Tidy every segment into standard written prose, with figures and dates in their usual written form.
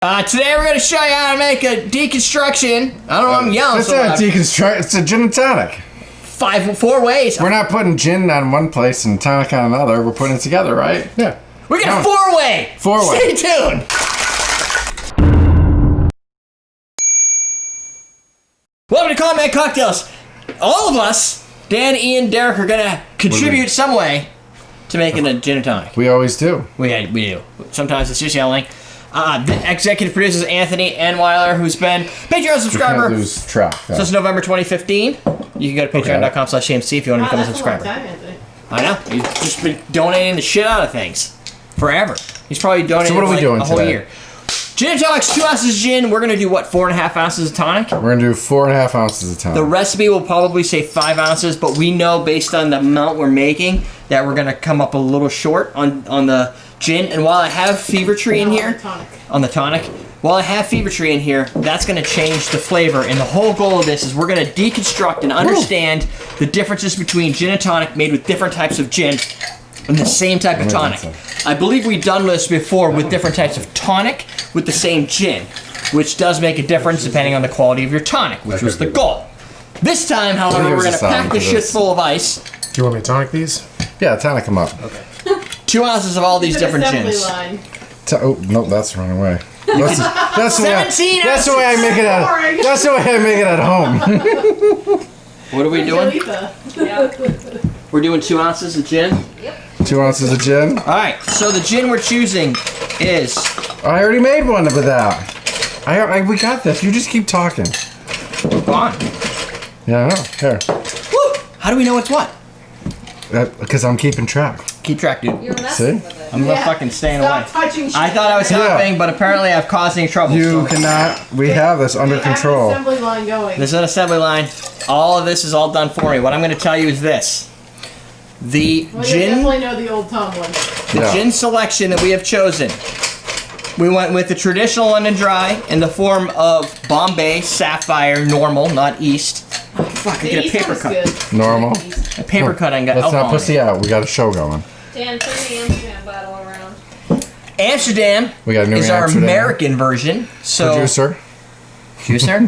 Today we're going to show you how to make a deconstruction. I don't know, I'm yelling. It's not a deconstruct. It's a gin and tonic. 4 ways. We're not putting gin on one place and tonic on another. We're putting it together, right? Yeah. We got a 4-way. 4-way. Stay tuned. Welcome to Combat Cocktails. All of us, Dan, Ian, Derek, are going to contribute some way to making a gin and tonic. We always do. We do. Sometimes it's just yelling. The executive producer is Anthony Anweiler, who's been Patreon subscriber. You can't lose track. Since November 2015. You can go to patreon.com/AMC if you want to become a subscriber. I know. He's just been donating the shit out of things. Forever. He's probably donated so what are we doing a whole today? year. Gin and tonic's 2 ounces of gin. We're going to do, what, 4.5 ounces of tonic? We're going to do 4.5 ounces of tonic. The recipe will probably say 5 ounces, but we know based on the amount we're making that we're going to come up a little short on the gin. And while I have Fever Tree in here, on the tonic, while I have Fever Tree in here, that's going to change the flavor. And the whole goal of this is we're going to deconstruct and understand the differences between gin and tonic made with different types of gin and the same type of tonic. I believe we've done this before with different types of tonic with the same gin, which does make a difference depending on the quality of your tonic, which was the goal. This time, however, we're going to pack the shit full of ice. Do you want me to tonic these? Yeah, tonic them up. Okay. 2 ounces of all these different gins. Oh, no, that's the wrong way. That's the way I make it at. That's the way I make it at home. What are we doing? We're doing 2 ounces of gin. Yep. 2 ounces of gin. All right. So the gin we're choosing is. I already made one with that. We got this. You just keep talking. Move on. Yeah, I know. Here. Woo! How do we know it's what? Because I'm keeping track. Keep track, dude. You're messing with it. I'm fucking staying away. Touching shit. I thought I was helping, but apparently I've caused any trouble. You cannot. We have this under control. Assembly line going. There's an assembly line. All of this is all done for me. What I'm going to tell you is this: the You gin, definitely know the old Tom one. the gin selection that we have chosen. We went with the traditional London Dry in the form of Bombay Sapphire Normal, not East. Oh, fuck! I get a paper cut. Normal. A paper cut. I got. Let's not alcohol pussy in it. out. We got a show going. Dan, turn the Amsterdam bottle around. Amsterdam We got a new is our Amsterdam. American version. So Producer. Producer?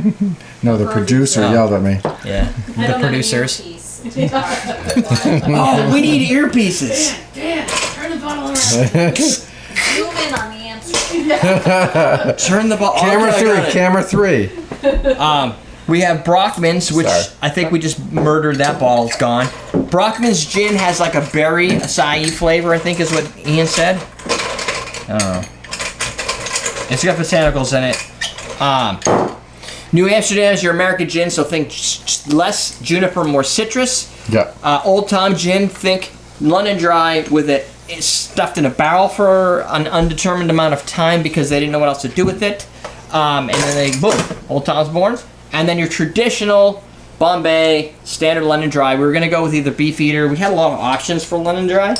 No, the producer yelled at me. Yeah. I The don't producers. Have an earpiece. Oh, we need earpieces. Dan, turn the bottle around. Zoom in on the Amsterdam. Turn the ball. Camera three. We have Brockmans, which Sorry. I think we just murdered. That bottle's gone. Brockmans gin has like a berry acai flavor, I think is what Ian said. I don't know. It's got botanicals in it. New Amsterdam is your American gin, so think less juniper, more citrus. Yeah. Old Tom gin, think London Dry with it stuffed in a barrel for an undetermined amount of time because they didn't know what else to do with it. And then they, boom, Old Tom's born. And then your traditional Bombay standard London Dry. We were going to go with either Beefeater. We had a lot of options for London Dry.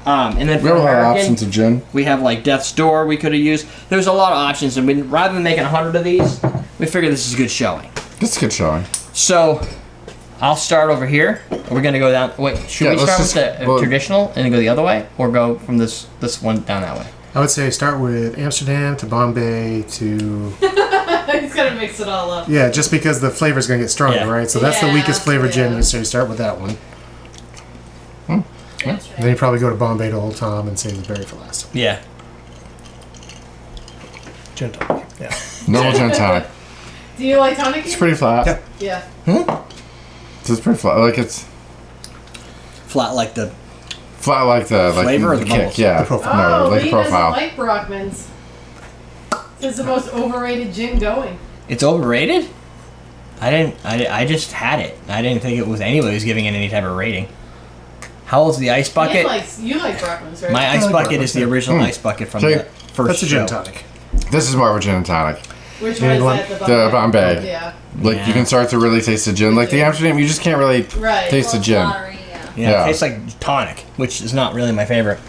And then We for have a lot of American, options of gin. we have like Death's Door we could have used. There's a lot of options. And rather than making 100 of these, we figured this is a good showing. This is a good showing. So I'll start over here. We're going to go down. Wait, should we start with the traditional and then go the other way? Or go from this one down that way? I would say start with Amsterdam to Bombay to... He's gonna mix it all up. Yeah, just because the flavor's going to get stronger, Yeah. right? So that's the Yeah, weakest flavor gin, yeah. so you start with that one. And then you probably go to Bombay to Old Tom and save the berry for last. Yeah. Gin tonic. Yeah. Normal gin tonic. Do you like tonic? It's pretty flat. Yeah. Yeah. It's pretty flat. Like it's Flat like the... flat like the Flavor or the kick. bubbles? Yeah. The profile. No, like Lee the profile. doesn't like Brockmans. It's the most overrated gin going. It's overrated? I just had it. I didn't think it was anybody was giving it any type of rating. How old's the ice bucket? You like Brockmans, right? My ice like bucket Brockmans, is the yeah. original ice bucket from Okay. the first That's a gin show. tonic. This is more of a gin and tonic. Which Yeah, one one- is that? The Bombay. Yeah. Like Yeah. you can start to really taste the gin. Like the Amsterdam, you just can't really Right. taste the gin. Lottery, yeah. Yeah, Yeah. it tastes like tonic, which is not really my favorite.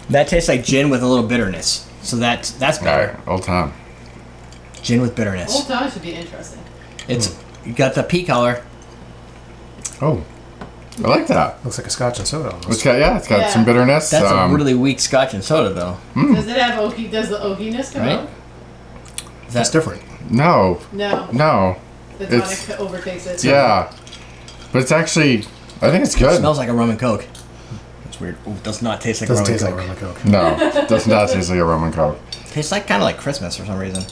That tastes like gin with a little bitterness. So that's All better. right, old time. Gin with bitterness. Old Tom should be interesting. It's you got the pea color. Oh, I like that. Looks like a scotch and soda almost. It's got Yeah. some bitterness. That's a really weak scotch and soda though. Does it have oaky? Does the oakiness come Right? out? That's different. No. No. The tonic It's- overtakes it. Yeah. But it's actually, I think it's It good. smells like a rum and coke. That's weird. Ooh, does not taste like Doesn't rum and taste like coke. rum and coke. No, it does not taste like a rum and coke. Tastes like kind of like Christmas for some reason.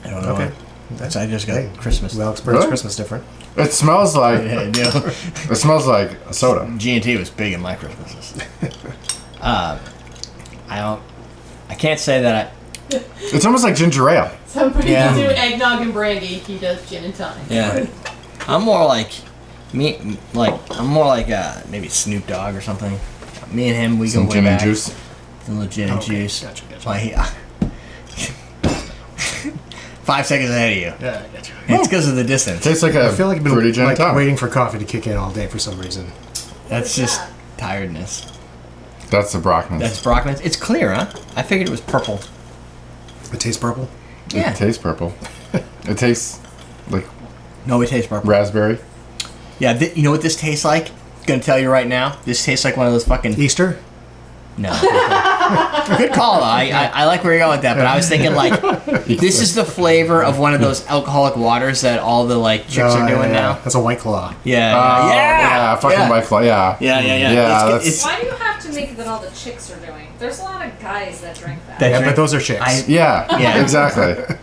I don't know. Okay. That's I just got Hey, Christmas. Well, experience Really? Christmas different. It smells like, Yeah, you know, it smells like a soda. G&T was big in my Christmases. I can't say that It's almost like ginger ale. Somebody Yeah. can do eggnog and brandy. He does gin and tonic. Yeah. I'm more like I'm more like maybe Snoop Dogg or something. Me and him, we Some go way gin back. and juice. Some little gin and Okay, juice. gotcha. Like, 5 seconds ahead of you. Yeah, I got you. It's because of the distance. Tastes like a I feel like I've fruity been gin and like tonic. waiting for coffee to kick in all day for some reason. That's just tiredness. That's the Brockmans. That's Brockmans. It's clear, huh? I figured it was purple. It tastes purple. Yeah. It tastes purple. It tastes like No, it tastes purple. raspberry. Yeah, you know what this tastes like? Gonna tell you right now. This tastes like one of those fucking. Easter. No. Good call. I like where you're going with that, but I was thinking like this is the flavor of one of those alcoholic waters that all the like chicks are doing now. That's a White Claw. Yeah. Yeah, fucking yeah. White Claw, yeah. Yeah. Yeah, It's Why do you have to make it that all the chicks are doing? There's a lot of guys that drink that. That Yeah, drink- but those are chicks. Yeah, Yeah. exactly.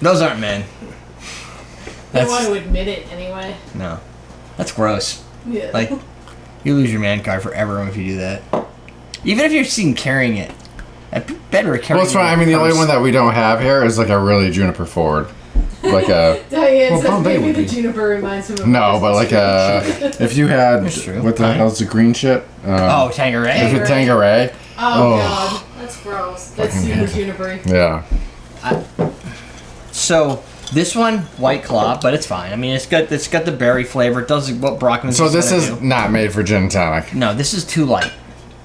those aren't men. They don't want That's to admit it anyway. no. That's gross. Yeah. Like you lose your man card forever if you do that. Even if you're seen carrying it. I'd be better at carrying Well, it's fine. I mean, the only one that we don't have here is like a really juniper forward. Like a, Diane Well, says Bombay maybe would the be. juniper reminds him of no, but like a, if you had, That's true. what the Fine. hell's the green shit? Oh, Tangeray. If it's Tangeray. Oh, Oh. god. That's gross. That's Fucking super hate juniper. Yeah. So this one, White Claw, but it's fine. I mean, it's got the berry flavor. It does what Brockmans. So this gonna is do. not made for gin and tonic. No, this is too light.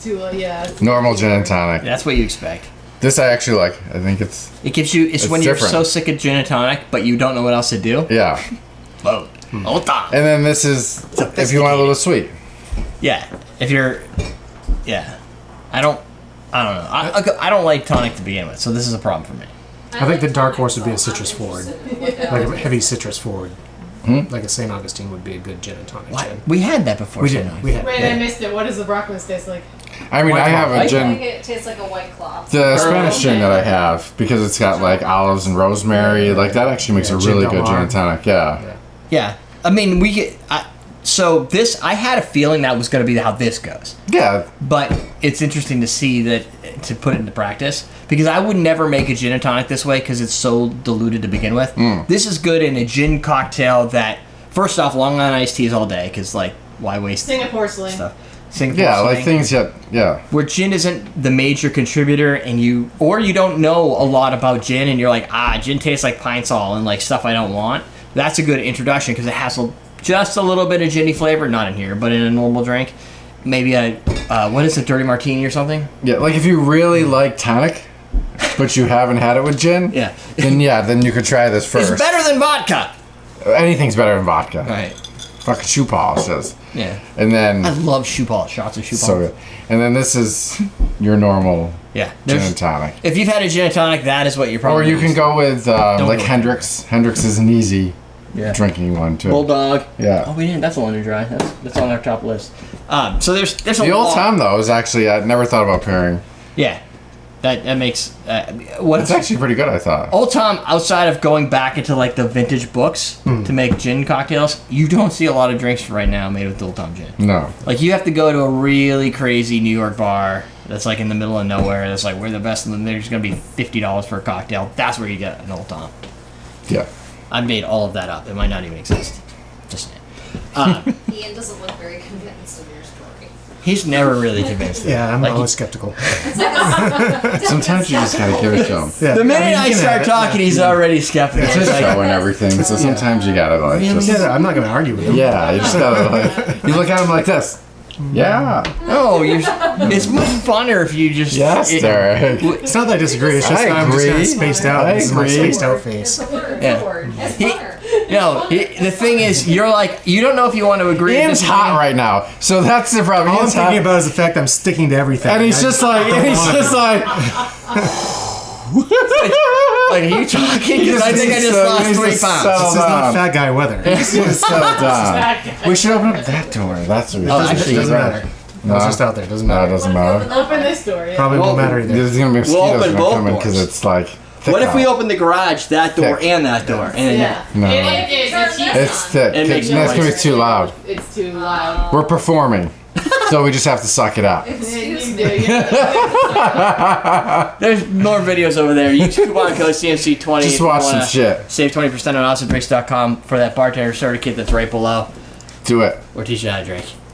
Too, yeah. it's- Normal gin and tonic. That's what you expect. This I actually like. I think it's, It gives you. It's when different. you're so sick of gin and tonic, but you don't know what else to do. yeah. Whoa. Hold on. And then this is, if you want a little sweet. Yeah. If you're. Yeah. I don't know. I don't like tonic to begin with, so this is a problem for me. I think the dark horse would be a citrus I'm forward. interested in what that Like a is. heavy citrus forward. Hmm? Like a St. Augustine would be a good gin and tonic What? gin. We had that before. We so did. no. We had. Wait, yeah. I missed it. What does the Brockmans taste like? I mean, White I have Claw. a I think gin, it tastes like a White Claw. the Spanish gin that I have, because it's got like olives and rosemary, like that actually makes Yeah, a gin really del good gin Mar. and tonic, yeah. Yeah. I mean, so this, I had a feeling that was going to be how this goes. Yeah, But it's interesting to see that, to put it into practice, because I would never make a gin and tonic this way because it's so diluted to begin with. This is good in a gin cocktail that, first off, Long Island iced tea is all day because, like, why waste Singapore sling. stuff? Singapore yeah, like sling. things that, yeah. Where gin isn't the major contributor, and you don't know a lot about gin, and you're like, gin tastes like Pine Sol and like stuff I don't want. That's a good introduction because it has just a little bit of ginny flavor, not in here, but in a normal drink. Maybe what is it, dirty martini or something? Yeah, like if you really like tonic, but you haven't had it with gin, Yeah. then you could try this first. It's better than vodka. Anything's better than vodka. Right. Fucking shoe polishes. Yeah. And then, I love shoe polish. Shots of shoe polish. so good. And then this is your normal Yeah. gin There's- and tonic. If you've had a gin and tonic, that is what you're probably. Or you can go with Don't like go with Hendrix. Hendrix is an easy Yeah. drinking one too. Bulldog. Yeah. Oh, we didn't. That's a London Dry. That's on our top list. So there's a The Old lot. Tom though is actually I never thought about pairing. Yeah. That makes what's It's actually pretty good, I thought. Old Tom, outside of going back into like the vintage books to make gin cocktails, you don't see a lot of drinks right now made with Old Tom gin. No. Like you have to go to a really crazy New York bar that's like in the middle of nowhere. That's like we're the best, and there's gonna be $50 for a cocktail. That's where you get an Old Tom. Yeah. I made all of that up. It might not even exist. Just saying. Ian doesn't look very convinced of your story. He's never really convinced. Yeah, I'm Like, always skeptical. Sometimes you just gotta give it to him. Yeah. the minute I you can start have it. talking, he's already skeptical. It's his Like, show and everything, so sometimes you gotta like just Yeah, I'm not going to argue with him. yeah, you just gotta like you look at him like this. Yeah. no, it's much funner if you just. Yes, Derek. It's not that I disagree. It's just I I'm just kind agree. of spaced out. I This is my agree. spaced out It's face. a word. Yeah. It's a word. It's He- funner. No, the thing is, you're like, you don't know if you want to agree. Ian's with hot right now, so that's the problem. All I'm Ian's hot, thinking about is the fact I'm sticking to everything. and he's just like, It's like, are you talking? Because I think I just lost 3 pounds. This is not fat guy weather. We should open up that door. That's what we actually, It doesn't matter. No, it's just out there. It doesn't No, it matter. doesn't matter. Open this door. Yeah. Probably won't matter either. There's gonna be mosquitoes open gonna both come in because doors. it's like. thick What if we out. open the garage, that door, Thick. and that door? And Yeah. No. It's thick. It makes That's gonna be noise. too loud. It's too loud. We're performing, so we just have to suck it up. You do. You There's more videos over there. Use coupon code CMC20. Just if you watch some wanna shit. Save 20% on awesometricks.com for that bartender starter kit that's right below. Do it. We're teaching you how to drink.